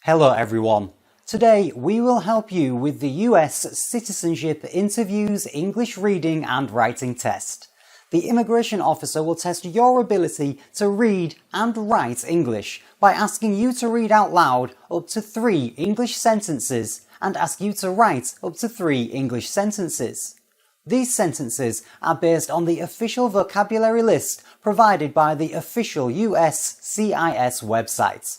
Hello everyone. Today we will help you with the US Citizenship Interviews English Reading and Writing Test. The immigration officer will test your ability to read and write English by asking you to read out loud up to 3 English sentences and ask you to write up to 3 English sentences. These sentences are based on the official vocabulary list provided by the official USCIS website.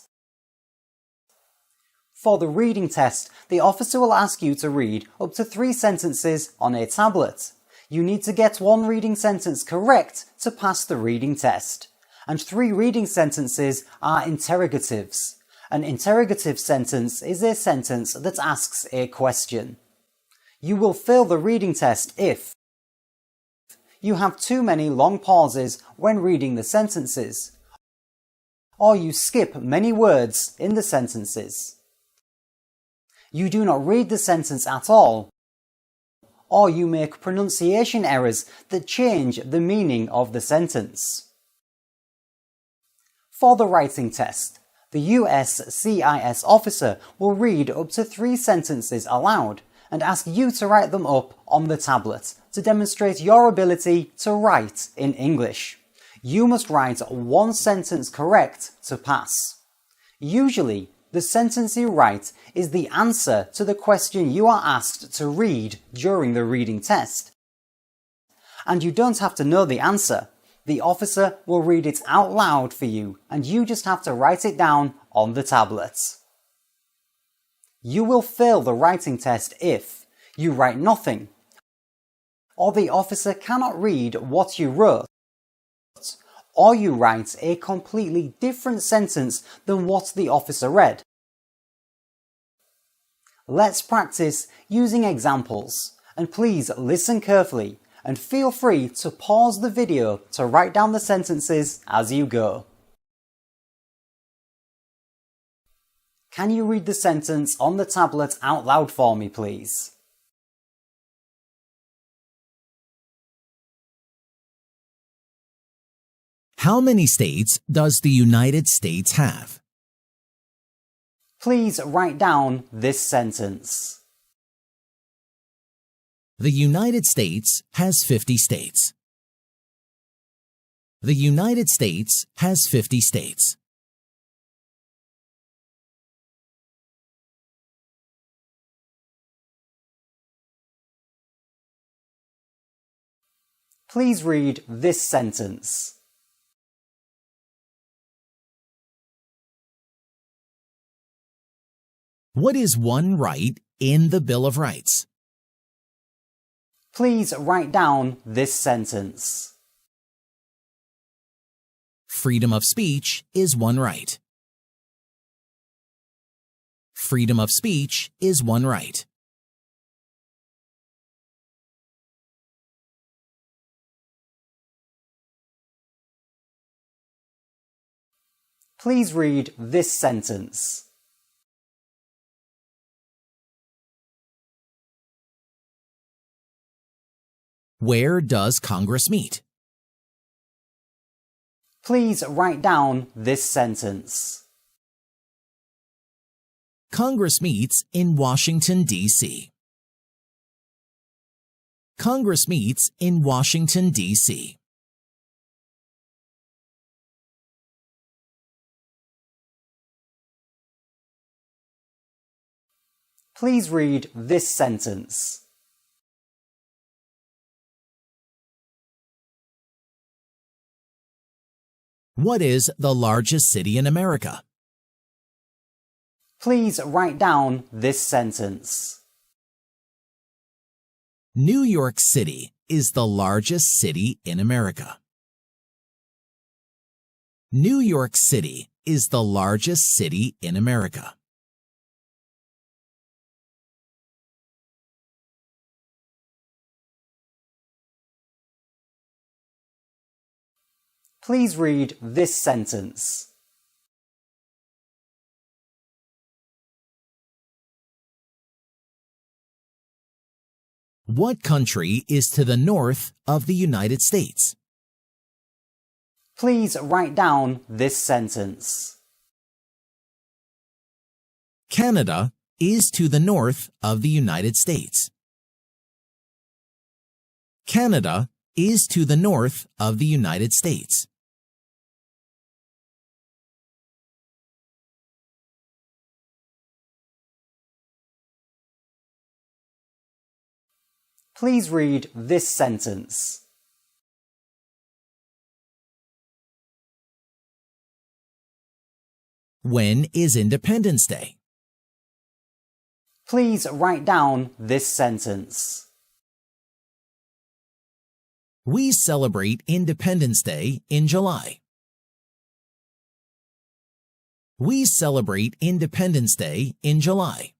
For the reading test, the officer will ask you to read up to 3 sentences on a tablet. You need to get 1 reading sentence correct to pass the reading test. And 3 reading sentences are interrogatives. An interrogative sentence is a sentence that asks a question. You will fail the reading test if you have too many long pauses when reading the sentences, or you skip many words in the sentences. You do not read the sentence at all, or you make pronunciation errors that change the meaning of the sentence. For the writing test, the USCIS officer will read up to 3 sentences aloud and ask you to write them up on the tablet to demonstrate your ability to write in English. You must write 1 sentence correct to pass. Usually, the sentence you write is the answer to the question you are asked to read during the reading test. And you don't have to know the answer. The officer will read it out loud for you and you just have to write it down on the tablet. You will fail the writing test if you write nothing, or the officer cannot read what you wrote, or you write a completely different sentence than what the officer read. Let's practice using examples, and please listen carefully and feel free to pause the video to write down the sentences as you go. Can you read the sentence on the tablet out loud for me, please? How many states does the United States have? Please write down this sentence. The United States has 50 states. The United States has 50 states. Please read this sentence. What is one right in the Bill of Rights? Please write down this sentence. Freedom of speech is one right. Freedom of speech is one right. Please read this sentence. Where does Congress meet? Please write down this sentence. Congress meets in Washington, D.C. Congress meets in Washington, D.C. Please read this sentence. What is the largest city in America? Please write down this sentence. New York City is the largest city in America. New York City is the largest city in America. Please read this sentence. What country is to the north of the United States? Please write down this sentence. Canada is to the north of the United States. Canada is to the north of the United States. Please read this sentence. When is Independence Day? Please write down this sentence. We celebrate Independence Day in July. We celebrate Independence Day in July.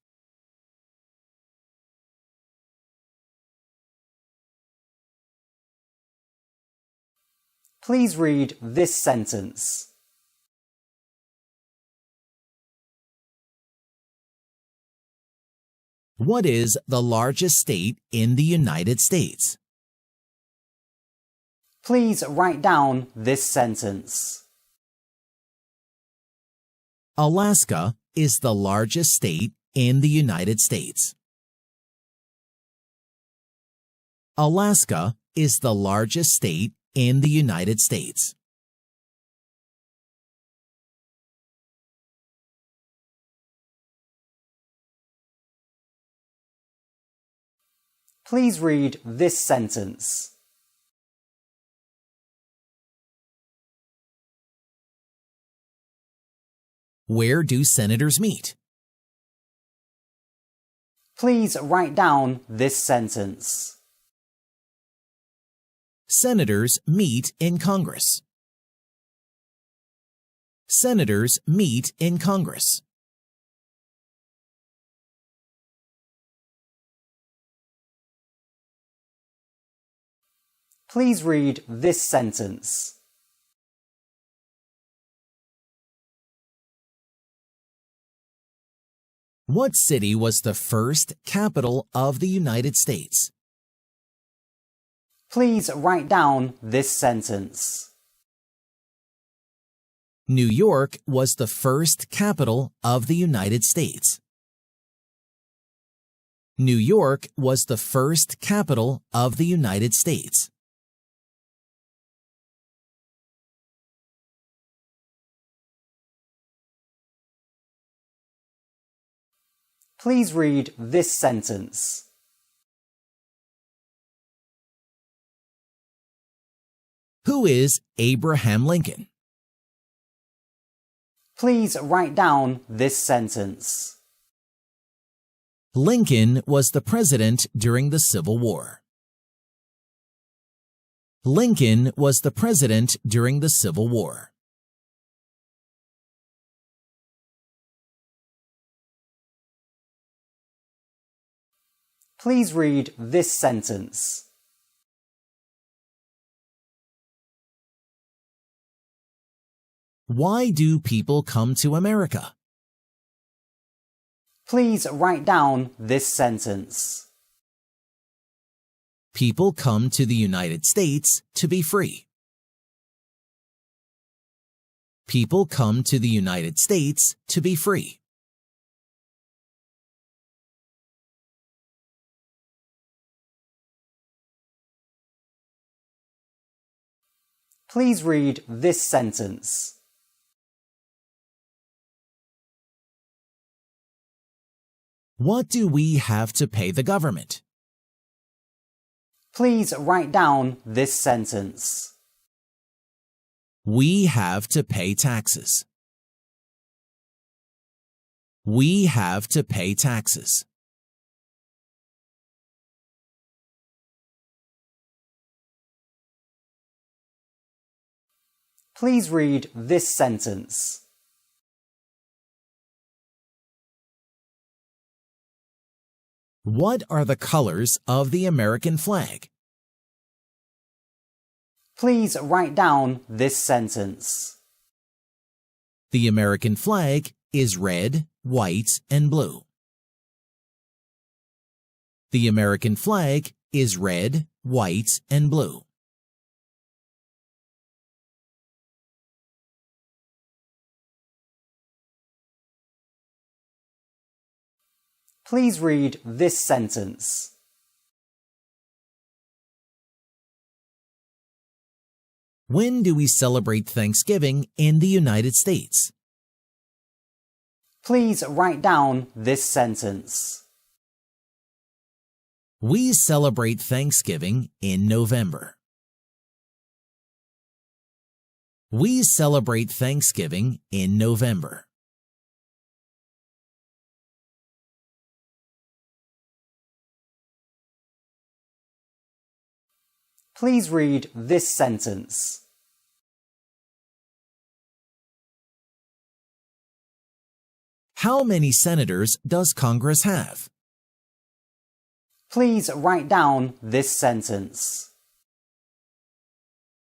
Please read this sentence. What is the largest state in the United States? Please write down this sentence. Alaska is the largest state in the United States. Alaska is the largest state in the United States. Please read this sentence. Where do senators meet? Please write down this sentence. Senators meet in Congress. Senators meet in Congress. Please read this sentence. What city was the first capital of the United States? Please write down this sentence. New York was the first capital of the United States. New York was the first capital of the United States. Please read this sentence. Who is Abraham Lincoln? Please write down this sentence. Lincoln was the president during the Civil War. Lincoln was the president during the Civil War. Please read this sentence. Why do people come to America? Please write down this sentence. People come to the United States to be free. People come to the United States to be free. Please read this sentence. What do we have to pay the government? Please write down this sentence. We have to pay taxes. We have to pay taxes. Please read this sentence. What are the colors of the American flag? Please write down this sentence. The American flag is red, white, and blue. The American flag is red, white, and blue. Please read this sentence. When do we celebrate Thanksgiving in the United States? Please write down this sentence. We celebrate Thanksgiving in November. We celebrate Thanksgiving in November. Please read this sentence. How many senators does Congress have? Please write down this sentence.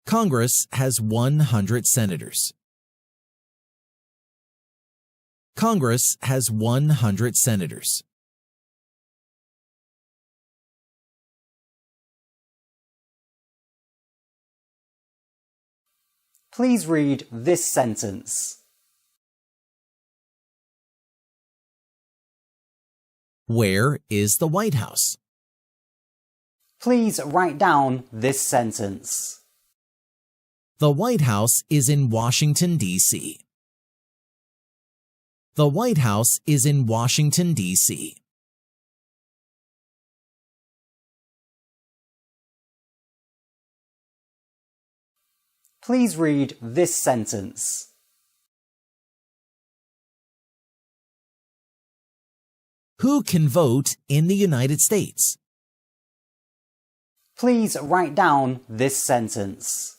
Congress has 100 senators. Congress has 100 senators. Please read this sentence. Where is the White House? Please write down this sentence. The White House is in Washington, D.C. The White House is in Washington, D.C. Please read this sentence. Who can vote in the United States? Please write down this sentence.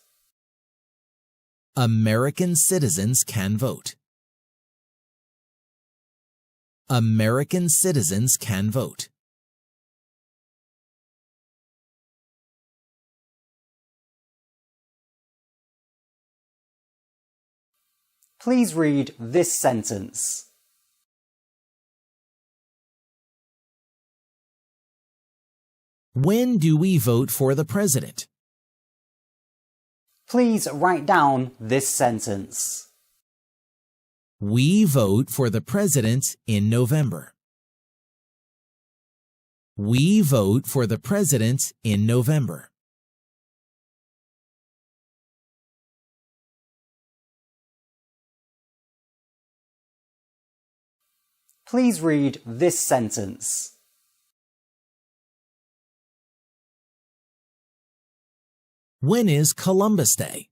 American citizens can vote. American citizens can vote. Please read this sentence. When do we vote for the president? Please write down this sentence. We vote for the president in November. We vote for the president in November. Please read this sentence. When is Columbus Day?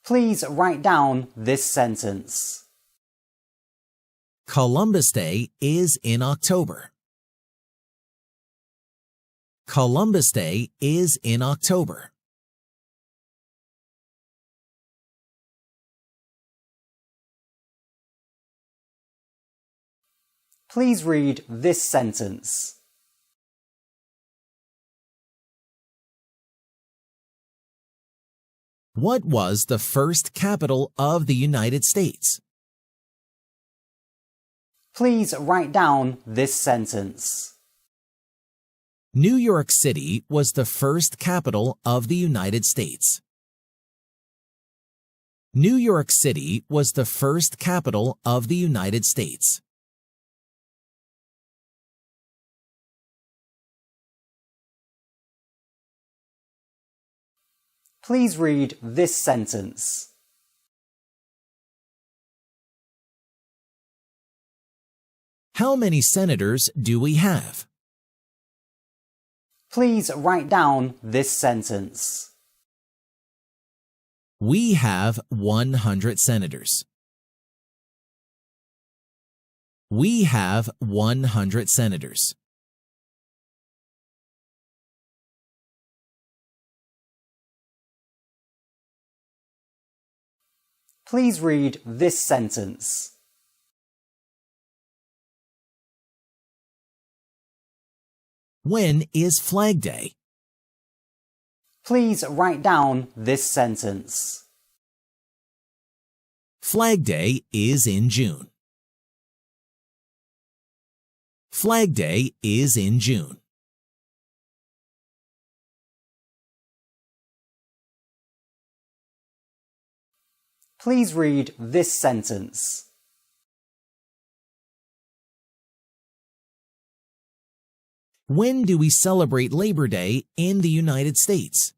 Please write down this sentence. Columbus Day is in October. Columbus Day is in October. Please read this sentence. What was the first capital of the United States? Please write down this sentence. New York City was the first capital of the United States. New York City was the first capital of the United States. Please read this sentence. How many senators do we have? Please write down this sentence. We have 100 senators. We have 100 senators. Please read this sentence. When is Flag Day? Please write down this sentence. Flag Day is in June. Flag Day is in June. Please read this sentence. When do we celebrate Labor Day in the United States?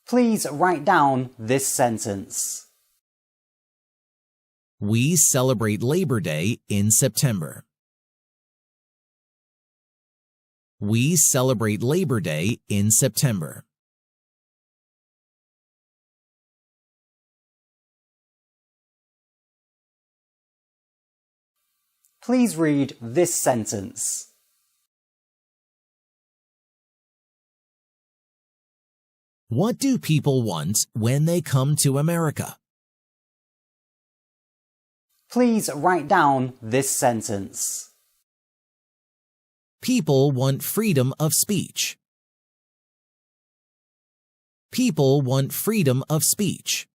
Please write down this sentence. We celebrate Labor Day in September. We celebrate Labor Day in September. Please read this sentence. What do people want when they come to America? Please write down this sentence. People want freedom of speech. People want freedom of speech.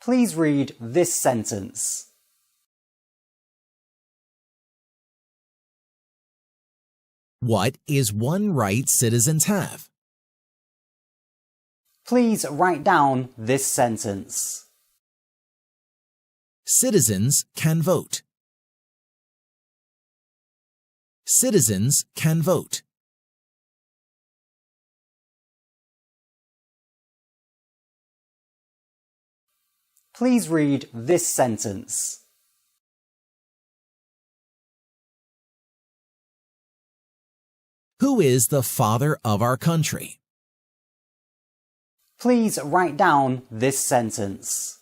Please read this sentence. What is one right citizens have? Please write down this sentence. Citizens can vote. Citizens can vote. Please read this sentence. Who is the father of our country? Please write down this sentence.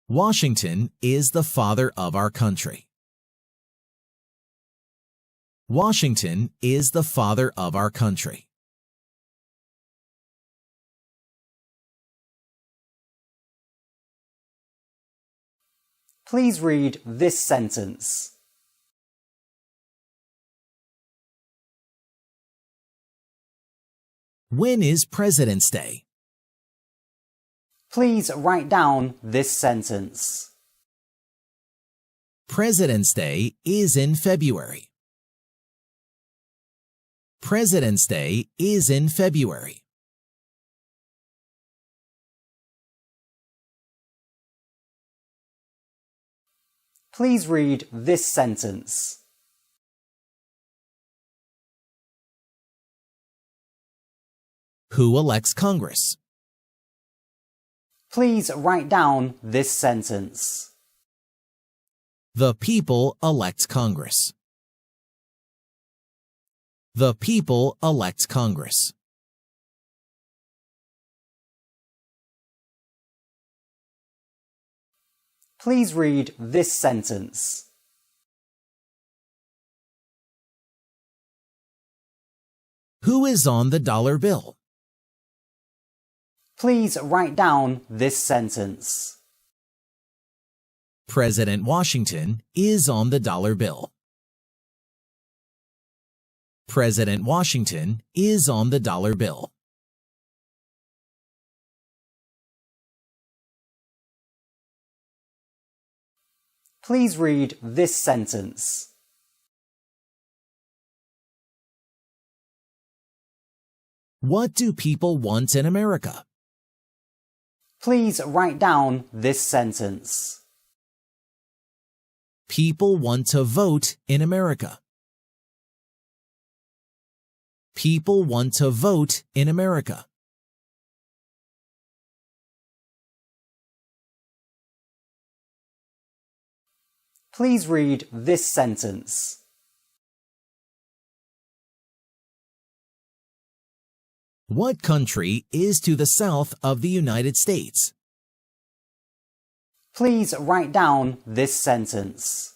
Washington is the father of our country. Washington is the father of our country. Please read this sentence. When is President's Day? Please write down this sentence. President's Day is in February. President's Day is in February. Please read this sentence. Who elects Congress? Please write down this sentence. The people elect Congress. The people elect Congress. Please read this sentence. Who is on the dollar bill? Please write down this sentence. President Washington is on the dollar bill. President Washington is on the dollar bill. Please read this sentence. What do people want in America? Please write down this sentence. People want to vote in America. People want to vote in America. Please read this sentence. What country is to the south of the United States? Please write down this sentence.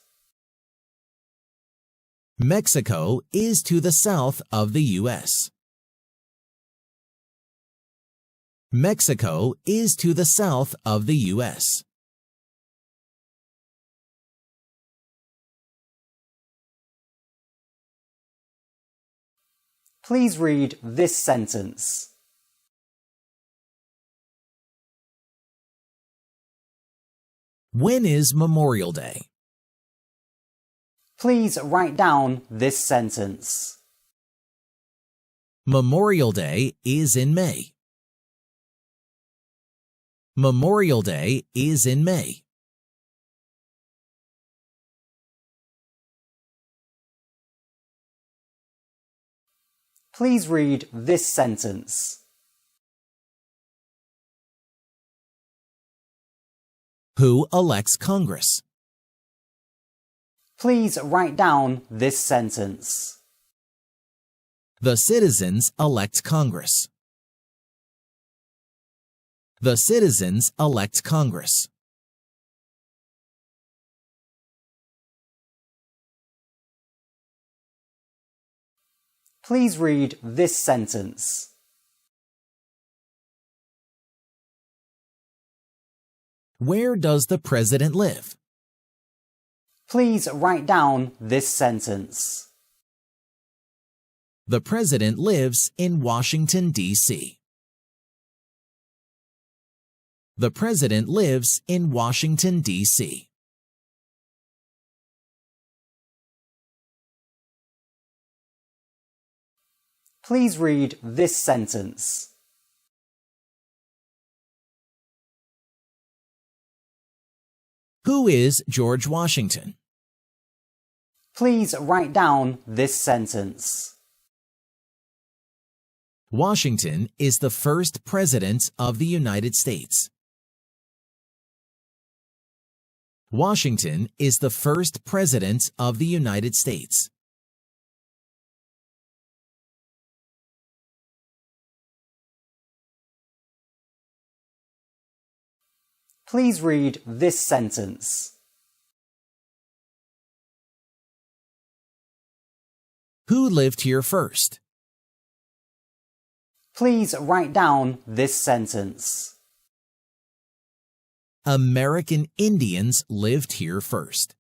Mexico is to the south of the U.S. Mexico is to the south of the U.S. Please read this sentence. When is Memorial Day? Please write down this sentence. Memorial Day is in May. Memorial Day is in May. Please read this sentence. Who elects Congress? Please write down this sentence. The citizens elect Congress. The citizens elect Congress. Please read this sentence. Where does the president live? Please write down this sentence. The president lives in Washington, D.C. The president lives in Washington, D.C. Please read this sentence. Who is George Washington? Please write down this sentence. Washington is the first president of the United States. Washington is the first president of the United States. Please read this sentence. Who lived here first? Please write down this sentence. American Indians lived here first.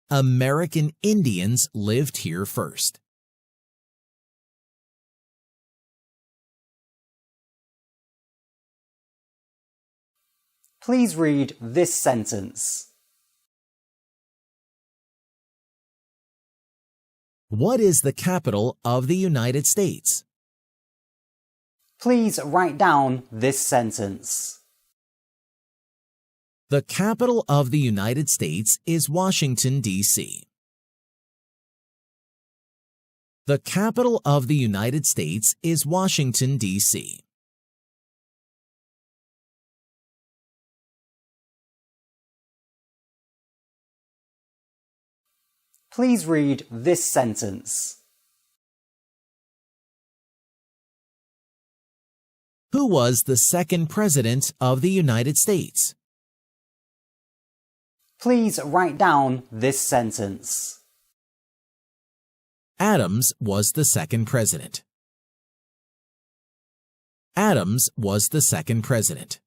American Indians lived here first. Please read this sentence. What is the capital of the United States? Please write down this sentence. The capital of the United States is Washington, D.C. The capital of the United States is Washington, D.C. Please read this sentence. Who was the second president of the United States? Please write down this sentence. Adams was the second president. Adams was the second president.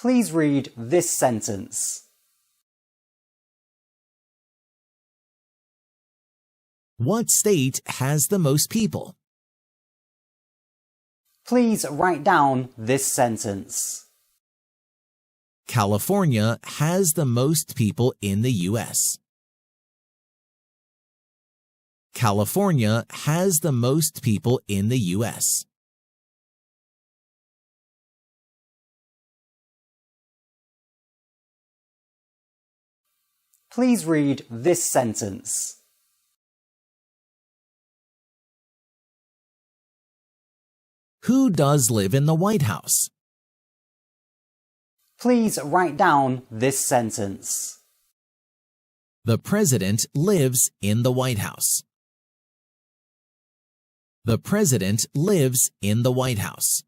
Please read this sentence. What state has the most people? Please write down this sentence. California has the most people in the U.S. California has the most people in the U.S. Please read this sentence. Who does live in the White House? Please write down this sentence. The president lives in the White House. The president lives in the White House.